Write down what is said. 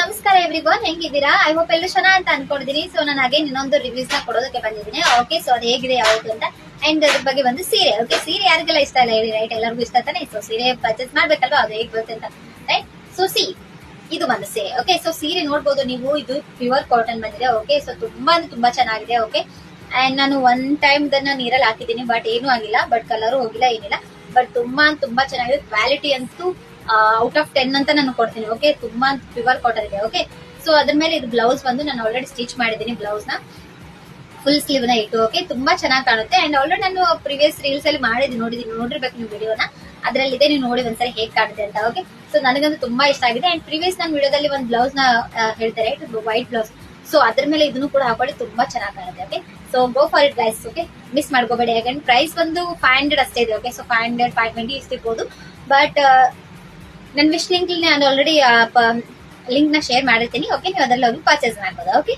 ನಮಸ್ಕಾರ everyone, ಹೆಂಗಿದ್ದೀರಾ? I hope ಎಲ್ಲರೂ ಚೆನ್ನಾಗಿ ಅಂತ ಅನ್ಕೊಂಡಿದೀನಿ. ಸೊ ನಾನು ಹಾಗೆ ಇನ್ನೊಂದು ರಿವ್ಯೂಸ್ ನ ಕೊಡೋದಕ್ಕೆ ಬಂದಿದ್ದೀನಿ. ಓಕೆ, ಸೊ ಅದು ಹೇಗಿದೆ ಯಾವುದು ಅಂತ ಅಂಡ್ ಅದ್ರ ಬಗ್ಗೆ ಬಂದು ಸೀರೆ. ಓಕೆ, ಸೀರೆ ಯಾರಿಗೆಲ್ಲ ಇಷ್ಟ ಇಲ್ಲ ಹೇಳಿ, ರೈಟ್? ಎಲ್ಲರಿಗೂ ಇಷ್ಟ ತಾನೆ. ಸೊ ಸೀರೆ ಪರ್ಚೇಸ್ ಮಾಡ್ಬೇಕಲ್ವಾ, ಅದು ಹೇಗೆ ಬರುತ್ತೆ ಅಂತ, ರೈಟ್? ಸೊ ಇದು ಒಂದು ಸೀರೆ. ಓಕೆ, ಸೊ ಸೀರೆ ನೋಡ್ಬೋದು ನೀವು, ಇದು ಪ್ಯೂರ್ ಕಾಟನ್ ಬಂದಿದೆ. ಓಕೆ, ಸೊ ತುಂಬಾ ಚೆನ್ನಾಗಿದೆ. ಓಕೆ, ಅಂಡ್ ನಾನು ಒನ್ ಟೈಮ್ ನೀರಲ್ಲಿ ಹಾಕಿದ್ದೀನಿ, ಬಟ್ ಏನೂ ಆಗಿಲ್ಲ, ಬಟ್ ಕಲರು ಹೋಗಿಲ್ಲ, ಏನಿಲ್ಲ. ಬಟ್ ತುಂಬಾ ಚೆನ್ನಾಗಿದೆ. ಕ್ವಾಲಿಟಿ ಅಂತೂ ಔಟ್ ಆಫ್ 10 ಅಂತ ನಾನು ಕೊಡ್ತೀನಿ. ಓಕೆ, ತುಂಬಾ ಪ್ಯೂರ್ ಕಾಟನ್ ಇದೆ. ಓಕೆ, ಸೊ ಅದ್ರ ಮೇಲೆ ಇದು ಬ್ಲೌಸ್ ಬಂದು ನಾನು ಆಲ್ರೆಡಿ ಸ್ಟಿಚ್ ಮಾಡಿದ್ದೀನಿ. ಬ್ಲೌಸ್ ನ ಫುಲ್ ಸ್ಲೀವ್ ನ ಇಟ್ಟು, ಓಕೆ, ತುಂಬಾ ಚೆನ್ನಾಗಿ ಕಾಣುತ್ತೆ. ಅಂಡ್ ಆಲ್ರೆಡಿ ನಾನು ಪ್ರೀವಿಯಸ್ ರೀಲ್ಸ್ ಅಲ್ಲಿ ನೋಡಿರ್ಬೇಕು ನೀವು ವಿಡಿಯೋನ, ಅದ್ರಲ್ಲಿ ಇದೆ, ನೀವು ನೋಡಿ ಒಂದ್ಸರಿ ಹೇಗ್ ಕಾಣುತ್ತೆ ಅಂತ. ಓಕೆ, ಸೊ ನನಗಂತೂ ತುಂಬಾ ಇಷ್ಟ ಆಗಿದೆ. ಅಂಡ್ ಪ್ರೀವಿಯಸ್ ನಾನು ವಿಡಿಯೋದಲ್ಲಿ ಒಂದು ಬ್ಲೌಸ್ ನ ಹೇಳ್ತಾರೆ, ವೈಟ್ ಬ್ಲೌಸ್. ಸೊ ಅದ್ರ ಮೇಲೆ ಇದನ್ನು ಕೂಡ ಹಾಕೊಳ್ಳಿ, ತುಂಬಾ ಚೆನ್ನಾಗಿ ಕಾಣುತ್ತೆ. Okay, so go for it guys. Okay, miss ಮಾಡ್ಕೋಬೇಡಿ. ಯಾಕಂದ್ರೆ ಪ್ರೈಸ್ ಬಂದು 500 ಅಷ್ಟೇ ಇದೆ. Okay, so 500 520 ಇಷ್ಟಿರ್ಬೋದು. ಬಟ್ ನನ್ನ ವಿಶ್ ಲಿಂಕ್ ನಾನು ಆಲ್ರೆಡಿ ಲಿಂಕ್ ನ ಶೇರ್ ಮಾಡಿರ್ತೀನಿ. ಓಕೆ, ನೀವು ಅದರಲ್ಲಿ ಹೋಗಿ ಪರ್ಚೇಸ್ ಮಾಡ್ಬೋದು. ಓಕೆ.